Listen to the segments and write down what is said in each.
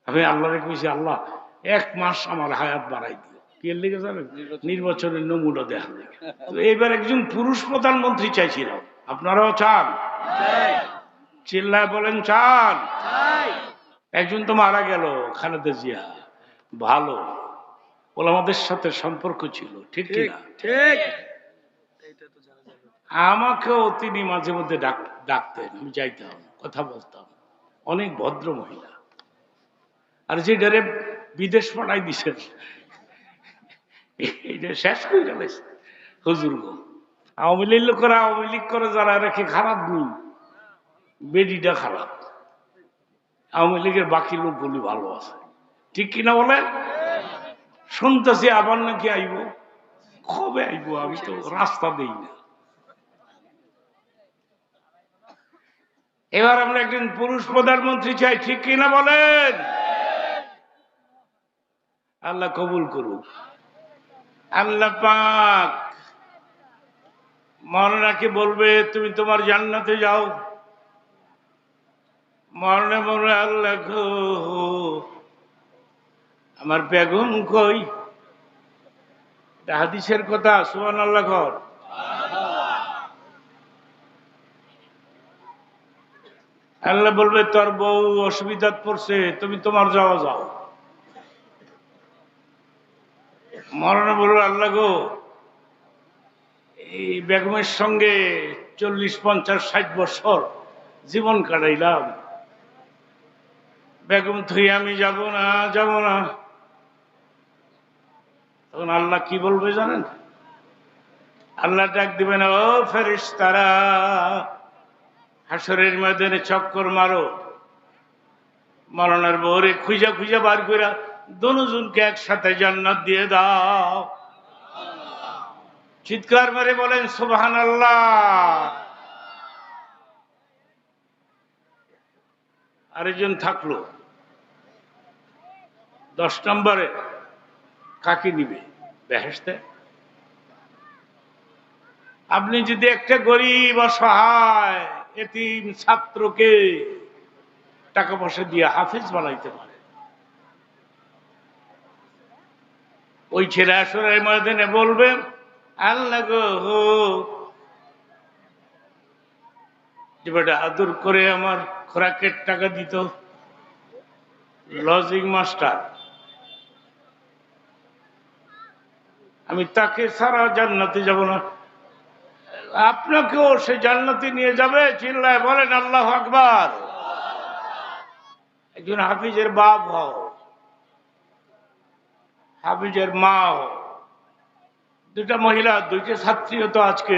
আমি আল্লাহরে কইছি, আল্লাহ 1 মাস আমার হায়াত বাড়াই দিও। কি এর লিগে জানেন? নির্বাচনের নমুনা দেখার লিগে। তো এইবার একজন পুরুষ প্রধানমন্ত্রী চাইছিলাম। আপনারাও চান? চিল্লায় বলেন চান? একজন তো মারা গেল, খালেদা জিয়া, ভালো ওলামাদের সাথে সম্পর্ক ছিল, ঠিক কিনা? ঠিক। আমাকেও তিনি মাঝে মধ্যে ডাকতেন, আমি যাইতাম, কথা বলতাম। অনেক ভদ্র মহিলা। আর যে ডারে বিদেশ পাঠাই দিছেন, এটা শেষ করে গেছে হুজুর গো। আওয়ামী লীগ লোকেরা আওয়ামী লীগ করে যারা রেখে খারাপ নেই, বেডিটা খারাপ। আওয়ামী লীগের বাকি লোকগুলি ভালো আছে, ঠিক কিনা বলে? শুনতেছি আবার নাকি আইব। কবে আইব? আমি তো রাস্তা দেই না। এবার আমরা একজন পুরুষ প্রধানমন্ত্রী চাই, ঠিক কিনা বলেন? আল্লাহ কবুল করুক। আল্লাহ পাক মরনাকে বলবে তুমি তোমার জান্নাতে যাও। মরনে বলবে আল্লাহ গো আমার বেগম কই? হাদিসের কথা, সুবহানাল্লাহ ঘর। আল্লাহ বলবে তোর বউ অসুবিধাত পড়ছে, তুমি তোমার যাওয়া যাও। মরণে বলবে আল্লাহ গো এই বেগমের সঙ্গে 40, 50, 60 বছর জীবন কাটাইলাম, বেগম থুই আমি যাব না, যাব না। তখন আল্লাহ কি বলবে জানেন? আল্লাহ ডাক দিবেন, ও ফেরেশতারা হাসরের ময়দানে চক্কর মারো, মরণের বউরে খুঁজা খুঁজা বার করে দুজনকে একসাথে জান্নাত দিয়ে দাও। চিৎকার মেরে বলেন সুবহানাল্লাহ। আরেকজন থাকলো 10 নম্বরে, কাকে নিবে বেহেশতে? আপনি যদি একটা গরিব অসহায় এতিম ছাত্রকে টাকা পয়সা দিয়ে হাফেজ বানাইতে পারে, ওই ছেলে আসরের ময়দানে বলবে আল্লাহ গো যে বেটা আদর করে আমার খোরাকের টাকা দিত, লজিং মাস্টার, আমি তাকে সারা জান্নাতে যাব না, আপনাকেও সে জান্নাতে নিয়ে যাবে। চিল্লায় বলেন আল্লাহু আকবার। একজন হাফিজের বাপ হও, হাফিজের মা হও। দুটা মহিলা, দুইটা ছাত্রীও তো আজকে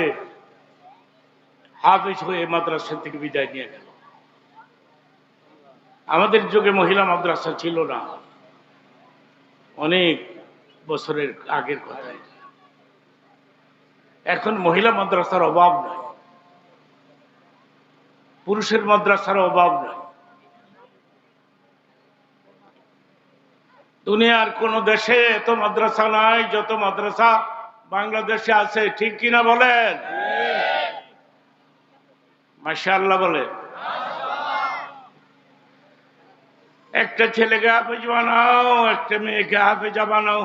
হাফিজ হয়ে মাদ্রাসা থেকে বিদায় নিয়ে গেল। আমাদের যুগে মহিলা মাদ্রাসা ছিল না, অনেক বছরের আগের কথা। এখন মহিলা মাদ্রাসার অভাব নাই, পুরুষের মাদ্রাসার অভাব নাই। দুনিয়ার কোন দেশে এত মাদ্রাসা নাই যত মাদ্রাসা বাংলাদেশে আছে, ঠিক কিনা বলেন? মাশাআল্লাহ বলে। একটা ছেলেকে হাফেজ বানাও, একটা মেয়েকে হাফেজা বানাও।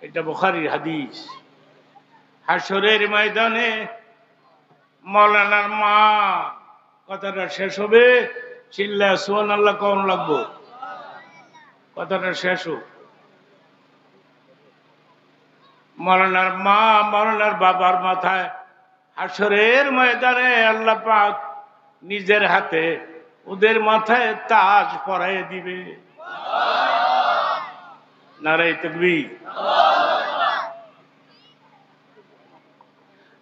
এটা বুখারীর হাদিস। হাসরের ময়দানে মৌলানার মা, কথাটা শেষ হবে, চিল্লায় সুবহানাল্লাহ কোন লাগবো, কথাটা শেষ হোক। মৌলানার মা, মৌলানার বাবার মাথায় হাসরের ময়দানে আল্লাহ পাক নিজের হাতে ওদের মাথায় তাজ পরায় দিবে। নারায়ে তাকবীর।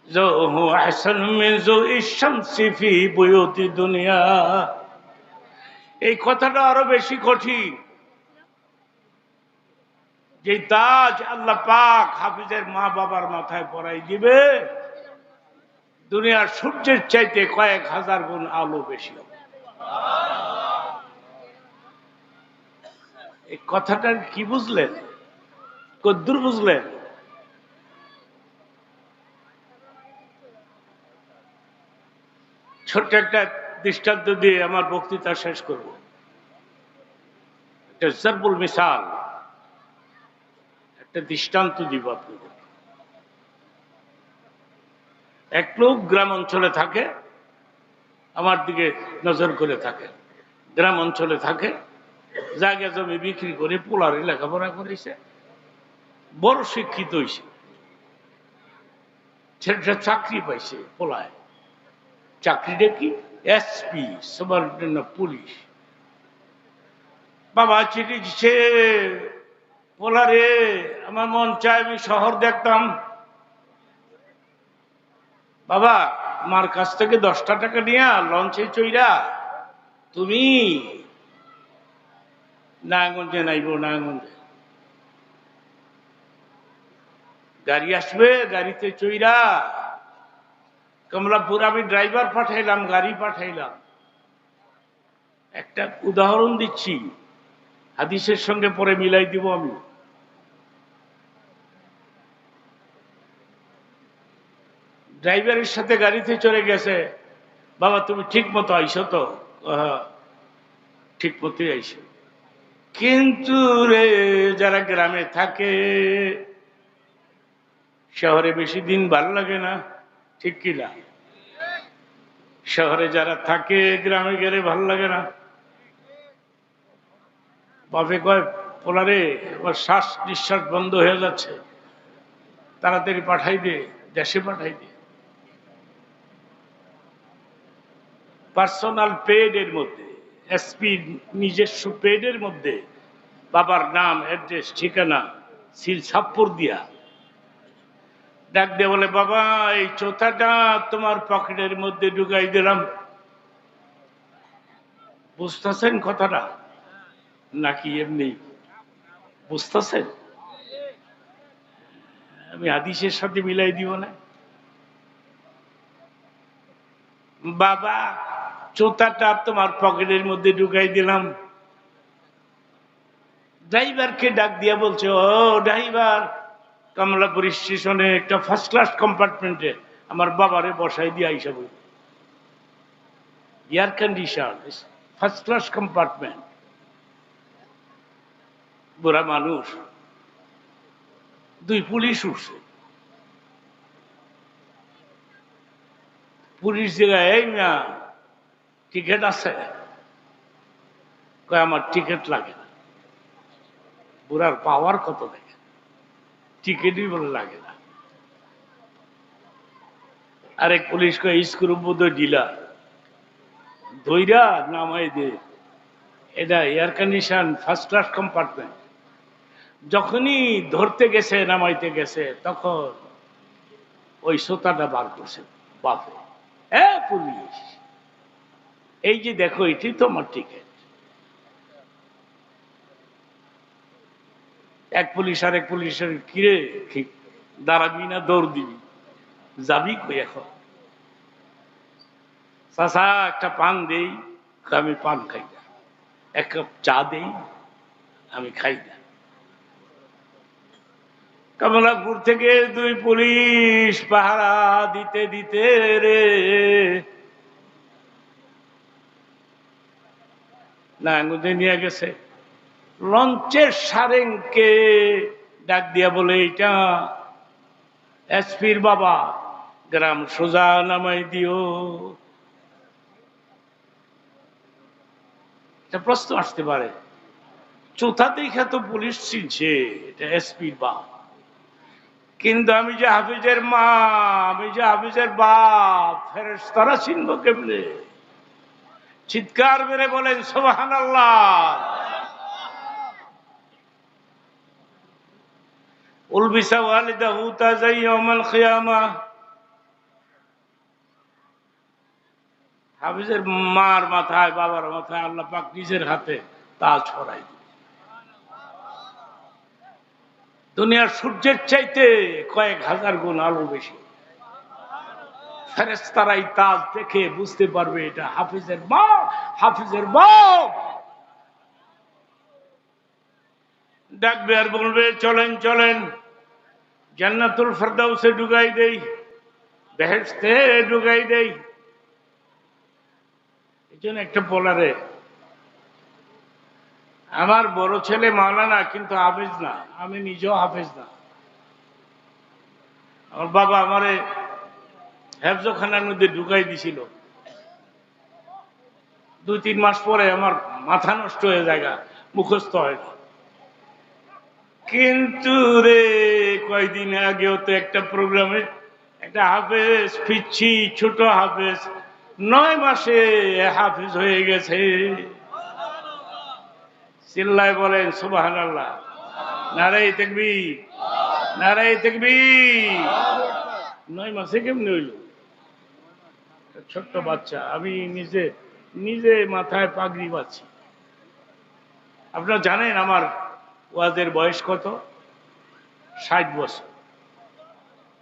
যুহু আহসান মিন যুই শামসি ফি বুয়ুতি দুনিয়া। এই কথাটা আরো বেশি কঠিন। যে তাজ আল্লাহ পাক হাফিজের মা বাবার মাথায় পরাই দিবে, দুনিয়ার সূর্যের চাইতে কয়েক হাজার গুণ আলো বেশি হবে। এই কথাটার কি বুঝলেন? কদ্দুর বুঝলেন? ছোট্ট একটা দৃষ্টান্ত দিয়ে আমার বক্তৃতা শেষ করব। একটা জরবুল মিসাল, একটা দৃষ্টান্ত দিব আপনাদের। এক লোক গ্রাম অঞ্চলে থাকে, আমার দিকে নজর করে থাকে। গ্রাম অঞ্চলে থাকে, জায়গা জমি বিক্রি করে পোলারে লেখাপড়া করেছে, বড় শিক্ষিত হয়েছে, ছেলেটা চাকরি পাইছে পোলায়। চাকরিটা কি? SP, superintendent of police. বাবা চিঠি দিচ্ছে, পোলারে আমার মন চায় আমি শহর দেখতাম। বাবা আমার কাছ থেকে 10টা টাকা নিয়ে লঞ্চে চইরা তুমি নারায়ণগঞ্জে নাইব। নারায়ণগঞ্জে গাড়ি আসবে, গাড়িতে চইরা কমলাপুর আমি ড্রাইভার পাঠাইলাম, গাড়ি পাঠাইলাম। একটা উদাহরণ দিচ্ছি, হাদিসের সঙ্গে পরে মিলাই দিব আমি। ড্রাইভারের সাথে গাড়িতে চড়ে গেছে, বাবা তুমি ঠিক মতো আইসো তো? ঠিক মতোই আইসো। কিন্তু রে যারা গ্রামে থাকে, শহরে বেশি দিন ভালো লাগে না, ঠিক কিনা? শহরে যারা থাকে গ্রামে গেলে ভালো লাগে না। বাপে কয় পোলারে আমার শ্বাস নিঃশ্বাস বন্ধ হয়ে যাচ্ছে, তাড়াতাড়ি পাঠাই দে, দেশে পাঠাই দে। পার্সোনাল পেডের মধ্যে, এসপি নিজস্ব পেডের মধ্যে বাবার নাম, অ্যাড্রেস, ঠিকানা সিল ছাপ্পর দিয়া ডাক দিয়ে বলে, বাবা এই চোথাটা তোমার পকেটের মধ্যে ঢুকাই দিলাম। বুঝতেছেন কথাটা নাকি এমনি বুঝতেছেন? আমি হাদিসের সাথে মিলাই দিব না। বাবা চোথাটা তোমার পকেটের মধ্যে ঢুকাই দিলাম। ড্রাইভারকে ডাক দিয়া বলছে, ও ড্রাইভার, কমলাপুর স্টেশনে একটা ফার্স্ট ক্লাস কম্পার্টমেন্টে আমার বাবারে বসাই দিয়ে আইসা বই, air condition, first class compartment. বুড়া মানুষ, 2 পুলিশ উঠছে। পুলিশ জায়গায়, এই না টিকিট আছে? কয় আমার টিকিট লাগে না। বুড়ার পাওয়ার কত দেখে, টিকিটই বলে লাগে না। আরেক পুলিশ কয় স্ক্রু বোধহয় ডিলা, ধৈরা নামাই দে, এটা air condition first class compartment. যখনই ধরতে গেছে, নামাইতে গেছে, তখন ওই সোতাটা বার করছে বাপে। পুলিশ, এই যে দেখো এটি তোমার টিকিট। এক পুলিশ আরেক পুলিশের, কিরে দাঁড়াবি না দৌড় দিবি, যাবি কই এখন? চাচা একটা পান দেই, আমি পান খাই না। এক কাপ চা দেই, আমি খাই না। কমলাপুর থেকে 2 পুলিশ পাহারা দিতে দিতে রে নারায়ণগঞ্জে নিয়ে গেছে। লঞ্চের সারেংকে ডাক দিয়া বলে, এটা এসপির বাবা, গ্রাম সোজা নামাই দিও। এটা প্রশ্ন আসতে পারে, চোথা দেখা তো পুলিশ চিনছে এটা এসপির বাপ, কিন্তু আমি যে হাফিজের মা, আমি যে হাফিজের বাপ, ফেরেশতারা চিনবো কেমনে? চিৎকার মেরে বলেন সুবহানাল্লাহ। উলবিসা ওয়ালিদাহু তাজাই ইয়াউমাল কিয়ামাহ। হাফিজের মার মাথায়, বাবার মাথায় আল্লাহ পাক নিজের হাতে তাজ পরাই দিবে। দুনিয়ার সূর্যের চাইতে কয়েক হাজার গুণ আলো বেশি। ফেরেশতারাই তাজ দেখে বুঝতে পারবে এটা হাফিজের মা, হাফিজের বাপ। ডাকবে আর বলবে, চলেন চলেন, জান্নাতুল ফেরদাউসে ঢুকাই দেই, বেহেশতে ঢুকাই দেই। জন্য একটা পোলারে, আমার বড় ছেলে মাওলানা কিন্তু হাফেজ না, আমি নিজেও হাফেজ না। আমার বাবা আমারে হেফজখানার মধ্যে ঢুকাই দিছিল, 2-3 মাস পরে আমার মাথা নষ্ট হয়ে যায়, মুখস্থ হয় না। কিন্তু রে কয়দিন আগেও তো একটা প্রোগ্রামে একটা হাফেজ পিচ্ছি ছোট হাফেজ 9 মাসে হাফেজ হয়ে গেছে। চিল্লায় বলেন সুবহানাল্লাহ, নারায়ে তাকবীর, নারায়ে তাকবীর। 9 মাসে কেমনে হইল? ছোট্ট বাচ্চা। আমি নিজে নিজে মাথায় পাগড়ি বাঁধছি। আপনারা জানেন আমার ওয়াজের বয়স কত? 60 বছর।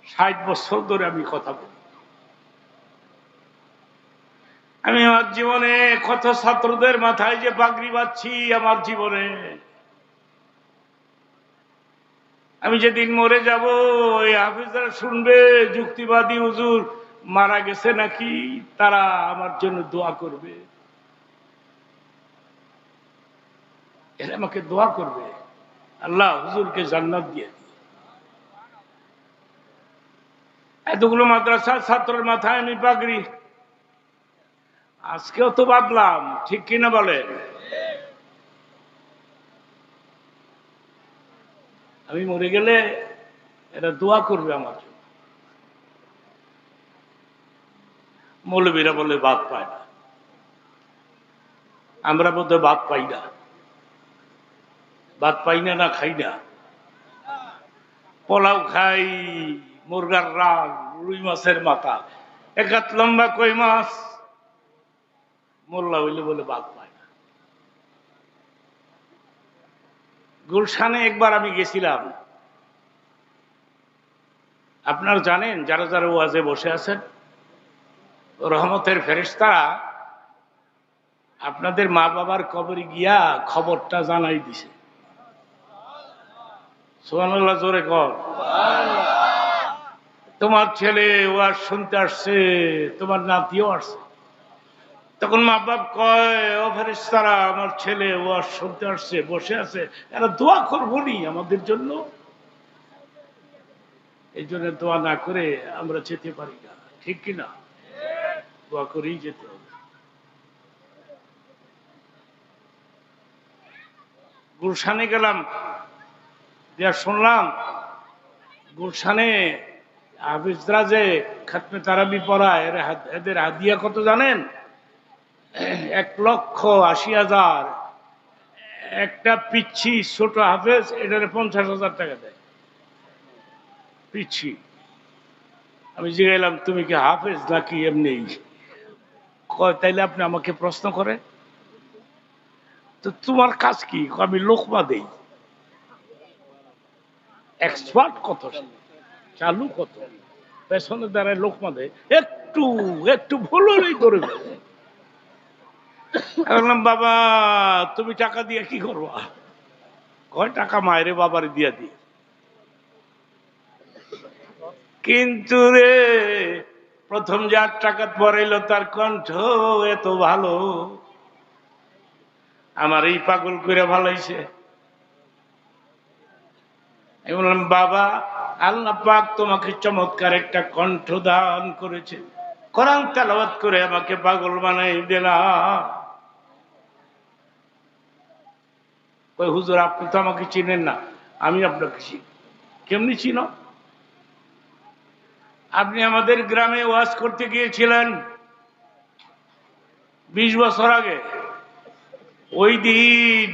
60 বছর ধরে আমি কথা বলি। আমি আমার জীবনে কত ছাত্রদের মাথায় যে পাগড়ি বাঁধছি আমার জীবনে। আমি যেদিন মরে যাব ওই হাফিজরা শুনবে যুক্তিবাদী হুজুর মারা গেছে নাকি, তারা আমার জন্য দোয়া করবে, এরা আমাকে দোয়া করবে, আল্লাহ হুজুরকে জান্নাত দিয়ে দিই। এতগুলো মাদ্রাসার ছাত্রের মাথায় আমি পাগড়ি, আজকেও তো বাঁধলাম, ঠিক কিনা বলেন? আমি মরে গেলে এরা দোয়া করবে আমার জন্য। মৌলবীরা বলে বাদ পায় না, আমরা বোধহয় বাদ পাই না। বাদ পাই না, না খাই না, পোলাও খাই, মুরগার রাগ, রুই মাছের মাথা, একাত লম্বা কই মাছ, মোল্লা হইলে বলে বাদ পায় না। গুলশানে একবার আমি গেছিলাম। আপনারা জানেন, যারা যারা ওয়াজে বসে আছেন, রহমতের ফেরেশতারা আপনাদের মা বাবার কবরে গিয়া খবরটা জানাই দিছে। সুবহানাল্লাহ, জোরে কর। তোমার ছেলে ওয়াজ শুনতে আসছে, তোমার নাতিও আসছে। তখন মা বাপ কয়, ও ফেরেশতারা, আমার ছেলে ওয়াজ শুনতে আসছে, বসে আছে, এরা দোয়া করবো নি আমাদের জন্য? এই জন্য দোয়া না করে আমরা যেতে পারি না, ঠিক কিনা? দোয়া করেই যেতে হবে। গুলশানে গেলাম, যা শুনলাম গুলশানে হাফিজরা যে খাতমে তারাবি পড়ায়, এদের হাদিয়া কত জানেন? 1,80,000। একটা পিচ্ছি ছোট হাফেজ এটারে 50,000 টাকা দেয়, পিচ্ছি। আমি জিজ্ঞাইলাম, তুমি কি হাফেজ নাকি এমনি? কয়, তাইলে আপনি আমাকে প্রশ্ন করে, তো তোমার কাজ কি? আমি লোকমা দেই। এক্সপার্ট কত, চালু কত, পেছনে দাঁড়ায় লোকমা দেয়, একটু একটু ভুল হলেই করে ফেলে। বললাম, বাবা তুমি টাকা দিয়ে কি করবা? কয়, টাকা মায়েরে বাবারে দিয়া দিয়ে। কিন্তু রে প্রথম যার টাকা পড়াইল তার কণ্ঠ এত ভালো, আমার এই পাগল করে ভালাইছে। আমি বললাম, বাবা আল্লাহ পাক তোমাকে চমৎকার একটা কণ্ঠ দান করেছে, কোরআন তেলাওয়াত করে আমাকে পাগল বানাই দিলা। ওই হুজুর, আপনি তো আমাকে চিনেন না, আমি আপনাকে চিনি। কেমনি চিনো? আপনি আমাদের গ্রামে ওয়াজ করতে গিয়েছিলেন 20 বছর আগে। ওই দিন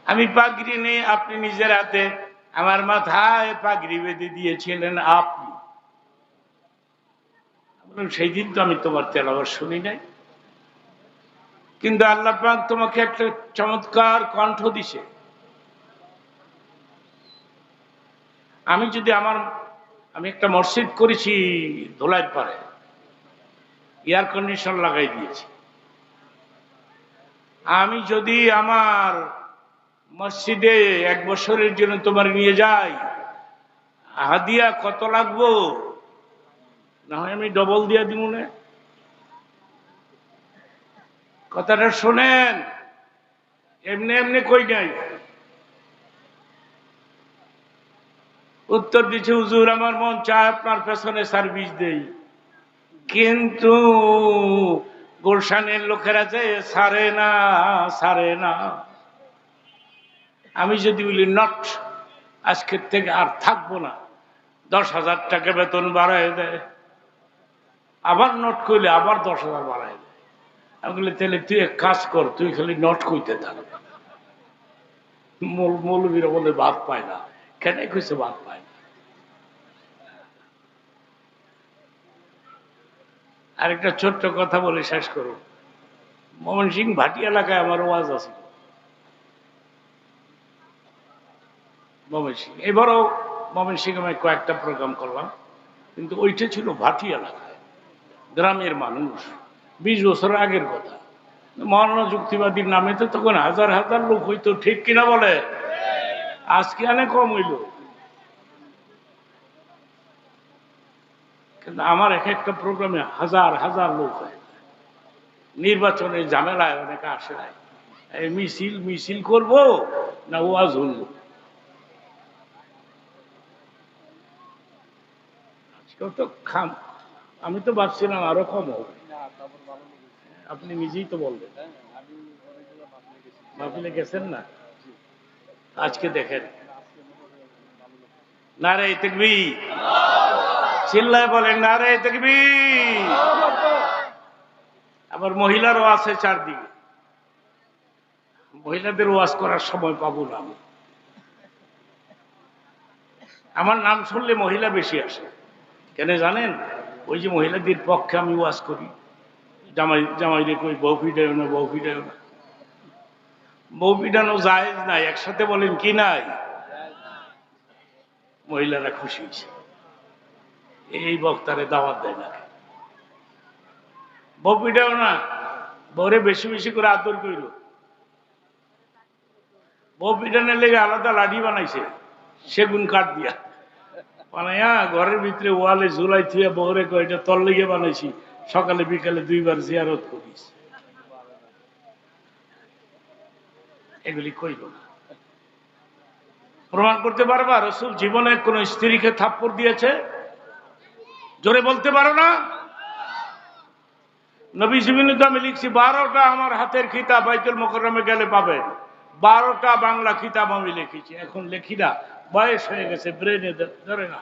আমি পাগড়ি নিয়ে আপনি নিজের হাতে আমার মাথায় পাগড়ি বেঁধে দিয়েছিলেন আপনি। সেই দিন তো আমি তোমার তেলাওয়াত শুনি নাই, কিন্তু আল্লাহ পাক তোমাকে একটা চমৎকার কণ্ঠ দিছে। আমি যদি আমি একটা মসজিদ করেছি ধোলাইর পারে, এয়ার কন্ডিশন লাগাই দিয়েছি। আমি যদি আমার মসজিদে 1 বছরের জন্য তোমার নিয়ে যাই, হাদিয়া কত লাগবো? না হয় আমি ডবল দিয়া দিব না। কথাটা শোনেন, এমনি এমনি কই নাই। উত্তর দিচ্ছে, হুজুর আমার মন চায় আপনার পেছনে সার্ভিস দেই, কিন্তু গুলশানের লোকেরা যে ছাড়ে না, ছাড়ে না। আমি যদি বলি নট, আজকের থেকে আর থাকবো না, 10,000 টাকা বেতন বাড়ায় দেয়। আবার নোট করলে আবার 10,000 বাড়ায় দেয়। আমি বলি তাহলে তুই এক কাজ কর, তুই খালি নোট কইতে থাক। মৌলবীরা বলে বাদ পায় না। কেন কইছে বাদ পায় না? আরেকটা ছোট্ট কথা বলে শেষ করো। ময়মনসিংহ ভাটি এলাকায় আমার ওয়াজ আছে। ময়মনসিংহ এবারও ময়মনসিংহ আমি কয়েকটা প্রোগ্রাম করলাম, কিন্তু ওইটা ছিল ভাটি এলাকায়, গ্রামের মানুষ। 20 বছর আগের কথা। মৌলানা যুক্তিবাদীর নামে তো তখন হাজার হাজার লোক হইতো, ঠিক কিনা বলে? আজকে অনেক কম হইল। কিন্তু আমার এক একটা প্রোগ্রামে হাজার হাজার লোক হয়। নির্বাচনের ঝামেলায় অনেকে আসে নাই। এই মিছিল মিছিল করব না ওয়াজ হইল। আজকেও তো খাম, আমি তো ভাবছিলাম আরো কম হবে। আপনি নিজেই তো বলবেন, মাহফিলে গেছেন না? আজকে দেখেন, নারে তাকবীর, চিল্লায় বলেন নারে তাকবীর। আবার মহিলারও আছে চারদিকে। মহিলাদের ওয়াজ করার সময় পাবো না আমি। আমার নাম শুনলে মহিলা বেশি আসে। কেন জানেন? ওই যে মহিলাদের পক্ষে আমি ওয়াজ করি। জামাই জামাইরে কই বউ পিটাইও না, বউ পিটাইও না। বউ পিটানো জায়েজ নাই, একসাথে বলেন কি নাই? মহিলারা খুশি হয়েছে, এই বক্তারে দাওয়াত দেয় না। বউ পিটাও না, বউরে বেশি বেশি করে আদর কইল। বউ পিটানোর লেগে আলাদা লাঠি বানাইছে সেগুন কাঠ দিয়া, বানাইয়া ঘরের ভিতরে ওয়ালে ঝুলাই থুয়া বউরে কয়টা তল লেগে বানাইছি, সকালে বিকালে 2 বার জিয়ারত করিস। এগুলি কইল না। প্রমাণ করতে পারবা রাসূল জীবনে কোন স্ত্রীকে থাপ্পড় দিয়েছে? জোরে বলতে পারো না? নবী জীবনে আমি লিখছি 12টা আমার হাতের কিতাব, বাইতুল মুকাররমে গেলে পাবেন। 12টা বাংলা কিতাব আমি লিখেছি, এখন লিখি না, বয়স হয়ে গেছে, ব্রেনে ধরে না।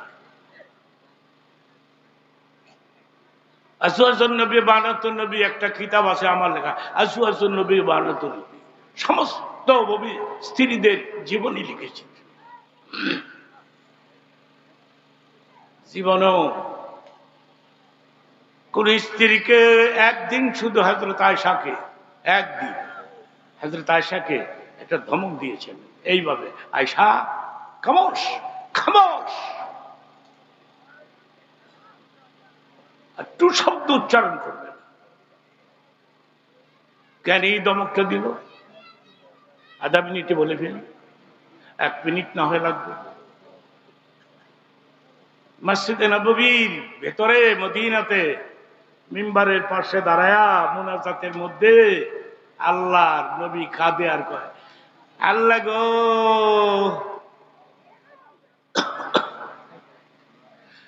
আসওয়াজুন নবী, 72 নবী একটা কিতাব আছে আমার লেখা, আসওয়াজুন নবী 72 নবী, সমস্ত নবী স্ত্রীদের জীবনী লিখেছি। জীবনও কোন স্ত্রীকে একদিন, শুধু হযরত আয়েশাকে একদিন, হযরত আয়েশাকে একটা ধমক দিয়েছেন এইভাবে, আয়েশা খামোশ, খামোশ, একটু শব্দ উচ্চারণ করবে না। কেন এই ধমকটা দিল? আধা মিনিটে বলে ফেলি, 1 মিনিট না হয়ে লাগবে। মসজিদে নববীর ভেতরে মদিনাতে মিম্বারের পাশে দাঁড়ায়া মুনাজাতের মধ্যে আল্লাহর নবী কাঁদে আর কয়, আল্লাহ গো,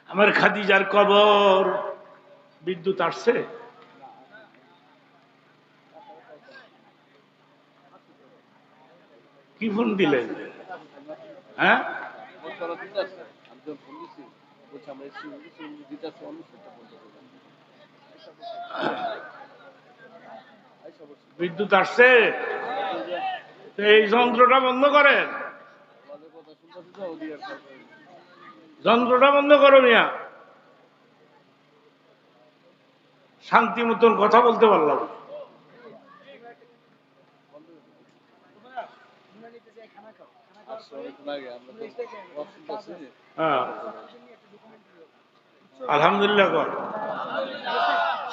আমার খাদিজার কবর, বিদ্যুৎ আসছে? কি ফোন দিলেন? হ্যাঁ, বিদ্যুৎ আসছে? এই যন্ত্রটা বন্ধ করেন, যন্ত্রটা বন্ধ করো মিয়া, শান্তি মতন কথা বলতে পারলাম। হ্যাঁ, আলহামদুলিল্লাহ কর,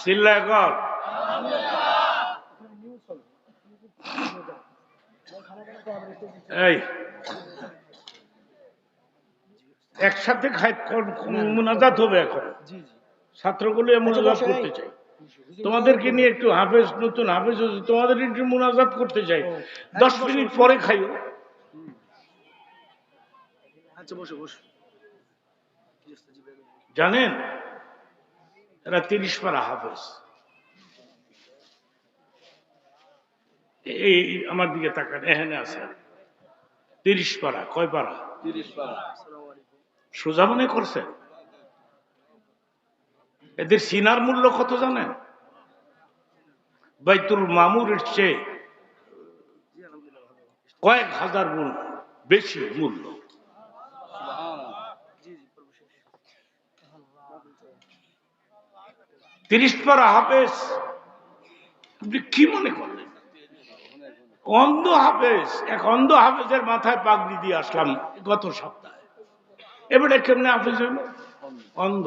চিল্লায় কর। এই একসাথে মুনাজাত হবে এখন, ছাত্রগুলো মুনাজাত করতে চাই। তোমাদেরকে নিয়ে একটু হাফেজ, নতুন হাফেজ, তোমাদের একটু মুনাজাত করতে চাই। 10 মিনিট পরে খাইও। জানেন এরা 30 পারা হাফেজ। এই আমার দিকে তাকান, এখানে আছে 30 পারা। কয় পারা? 30 পারা। সোজা মনে করছেন? এদের সিনার মূল্য কত জানেন? বাইতুল মামুরের চেয়ে কয়েক হাজার গুণ বেশি মূল্য। 30 পারা হাফেজ, আপনি কি মনে করলেন? অন্ধ হাফেজ, এক অন্ধ হাফেজের মাথায় পাগড়ি দিয়ে আসলাম গত সপ্তাহে। এবারে কেমনে হাফেজ হইল? অন্ধ।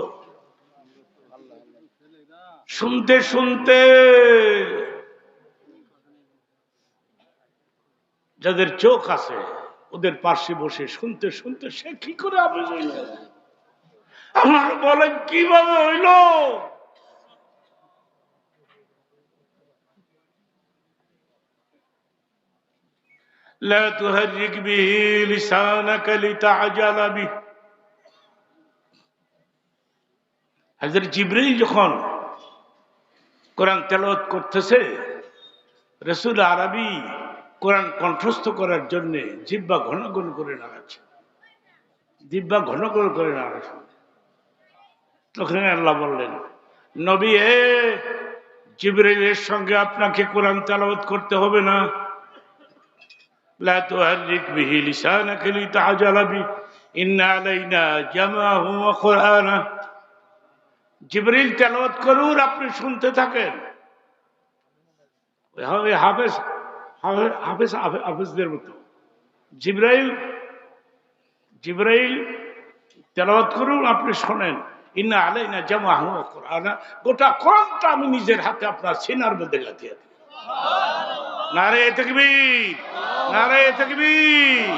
শুনতে শুনতে যাদের চোখ আছে ওদের পাশে বসে শুনতে শুনতে সে কি করে হাফেজ হইল? আমার বলেন কিভাবে হইল? لا تحرك به لسانك لتعجل به। হযরত জিবরীল যখন কোরআন তেলাওয়াত করতেছে, রাসূল আরবি কোরআন কণ্ঠস্থ করার জন্য জিহ্বা ঘন ঘন করে নাড়াচ্ছে, জিহ্বা ঘন ঘন করে নাড়াচ্ছে। তখন আল্লাহ বললেন, নবী জিবরীলের সঙ্গে আপনাকে কোরআন তেলাওয়াত করতে হবে না। لا تحرك به لسانك لتعجل به إن علينا جمعه وقرآنه। জিবরীল তেলাওয়াত করুন, আপনি শুনতে থাকেন। হাফেজ হাফেজ হাফেজদের মতো জিবরাইল তেলাওয়াত করুন, আপনি শোনেন। ইন্না আলাইনা জামাহু ওয়া কুরআনা, গোটা কোরআনটা আমি নিজের হাতে আপনার সিনার মধ্যে গাঁথিয়ে দিই। নারে তাকবীর, নারে তাকবীর।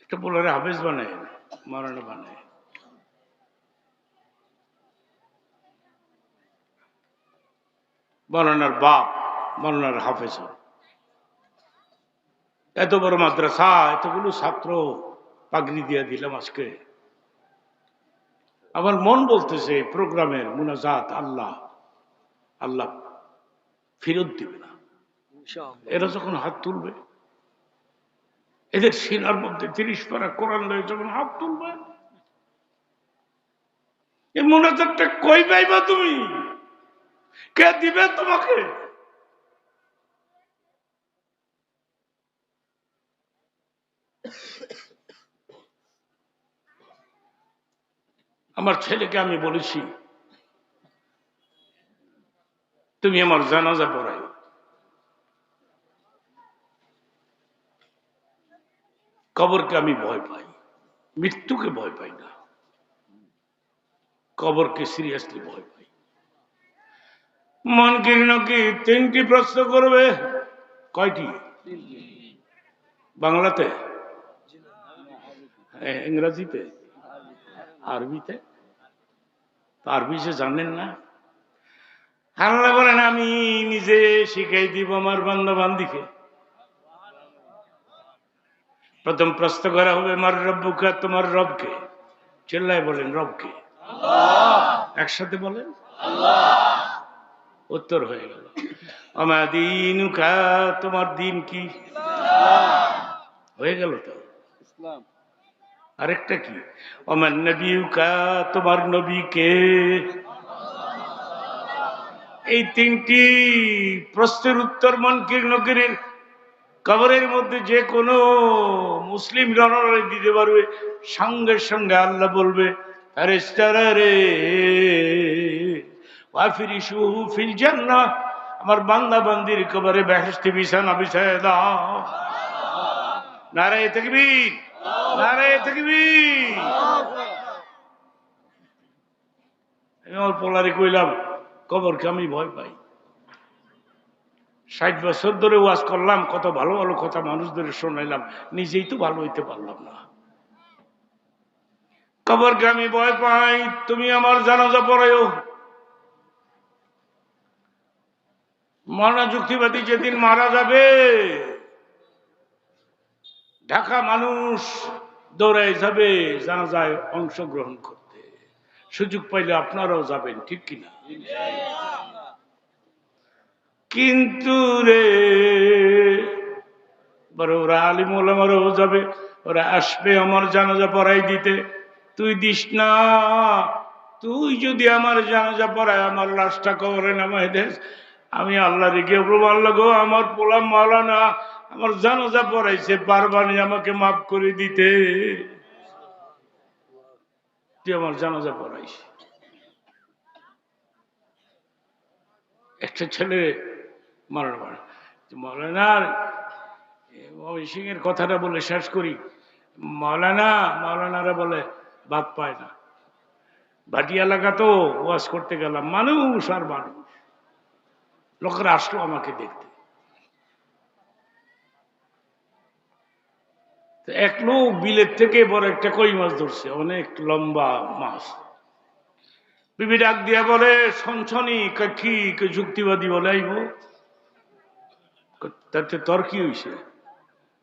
এটা বলে হাফেজ বানায়, মাওলানা বানায়। মাওলানার বাপ মাওলানার হাফেজ। এত বড় মাদ্রাসা, এতগুলো ছাত্র পাগড়ি দিয়ে দিলাম আজকে। আমার মন বলতেছে প্রোগ্রামের মুনাজাত আল্লাহ আল্লাহ ফেরত দিবে না। এরা যখন হাত তুলবে, এদের সিনার মধ্যে 30 পারা কোরআন লয়ে যখন হাত তুলবে, এই মুনাজাতটা কই পাইবা তুমি? কে দিবে তোমাকে? আমার ছেলেকে আমি বলেছি, তুমি আমার জানাজা পড়াই। কবরকে আমি ভয় পাই, মৃত্যুকে ভয় পাই না, কবরকে সিরিয়াসলি ভয় পাই। মন কি 3টি প্রশ্ন করবে। কয়টি? বাংলাতে, ইংরেজিতে, আরবিতে? আরবি যে জানেন না। আল্লাহ বলেন আমি নিজে শিখাই দিব আমার বান্দা বান্দিকে। প্রথম প্রশ্ন করা হবে মার রব্বুকা, তোমার রবকে। চিল্লায় বলেন রবকে। একসাথে বলেন আল্লাহ। উত্তর হয়ে গেল। আমা দীনুকা, তোমার দিন কি? হয়ে গেল তো ইসলাম। আরেকটা কি? আমার নবীকা, তোমার নবী কে? এই 3টি প্রশ্নের উত্তর মুনকির নকিরের কবরের মধ্যে যে কোনো মুসলিম জনরা দিতে পারবে। সঙ্গে সঙ্গে আল্লাহ বলবে, ফেরেশতারা রে ওয়াফিরিশুহু ফিল জান্নাহ, আমার বান্দা বান্দির কবরে বেহেশতে বিছানা বিছায় দাও। নারে তাকবীর, নারে তাকবীর। আমি আমার পোলারে কইলাম, কবরকে আমি ভয় পাই। 60 বছর ধরে ওয়াজ করলাম, কত ভালো ভালো কথা মানুষদের শোনাইলাম, নিজেই তো ভালো হইতে পারলাম না। কবরকে আমি ভয় পাই, তুমি আমার জানাজা পড়াইও। মৌলানা যুক্তিবাদী যেদিন মারা যাবে, ঢাকা মানুষ দৌড়ায় যাবে জানাজায় অংশগ্রহণ করতে। সুযোগ পাইলে আপনারাও যাবেন, ঠিক কিনা? কিন্তু রে বড় ওরা আলিম ওলামারাও যাবে, ওরা আসবে আমার জানাজা পড়াই দিতে। তুই দিস না, তুই যদি আমার জানাজা পড়ায় আমার লাশটা কবরে নামাই দেস, আমি আল্লাহ রেখে প্রমাণ লাগো আমার পোলা মাওলানা আমার জানাজা পড়াইছে, পারবানি আমাকে মাফ করে দিতে। তুই আমার জানাজা পড়াইস। একটা ছেলে মাওলানার সিং এর কথাটা বলে শেষ করি। মাওলানারা বলে ভাত পায় না। ভাটি এলাকা তো ওয়াজ করতে গেলাম, মানুষ আর মানুষ, লোকেরা আসলো আমাকে দেখতে। এক লোক বিলের থেকে বড় একটা কই মাছ ধরছে, অনেক লম্বা মাছ। বিবি ডাক দিয়া বলে, সনসনি কি যুক্তিবাদী বলে আইব, তাতে তোর কি হয়েছে?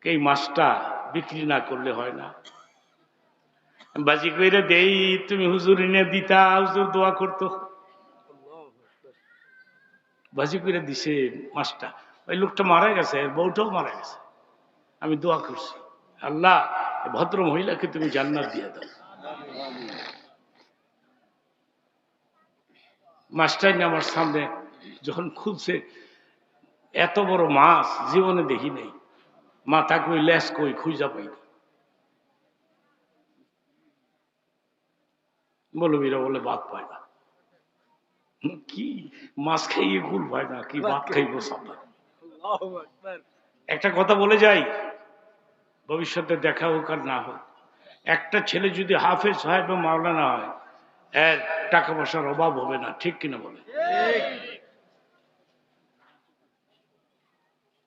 এই মাছটা বিক্রি না করলে হয় না? বাজি কইরা দেই, তুমি হুজুর এনে দিতা, হুজুর দোয়া করতো। বাজি কইরা দিছে মাছটা। ওই লোকটা মারা গেছে, বউটাও মারা গেছে। আমি দোয়া করছি, আল্লাহ ভদ্র মহিলাকে তুমি জান্নাত দিয়ে দাও। মাছটাই না আমার সামনে যখন খুলছে, এত বড় মাছ জীবনে দেখি নাই। মাথা কই লেস কই খুঁজা পাইনি। মৌলবীরা বলে ভাত পায় না। কি মাছ খাইয়ে কুল পায় না, কি ভাত খাইব সামনে? একটা কথা বলে যাই, ভবিষ্যতে দেখা হোক আর না হোক, একটা ছেলে যদি হাফেজ হয় বা মাওলানা হয়, এর টাকা পয়সার অভাব হবে না, ঠিক কিনা বলে?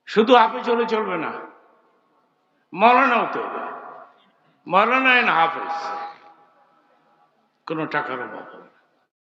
শুধু হাফেজ হলে চলবে না, মাওলানা হতে হবে। মাওলানা এন্ড হাফেজ, কোনো টাকার অভাব হবে।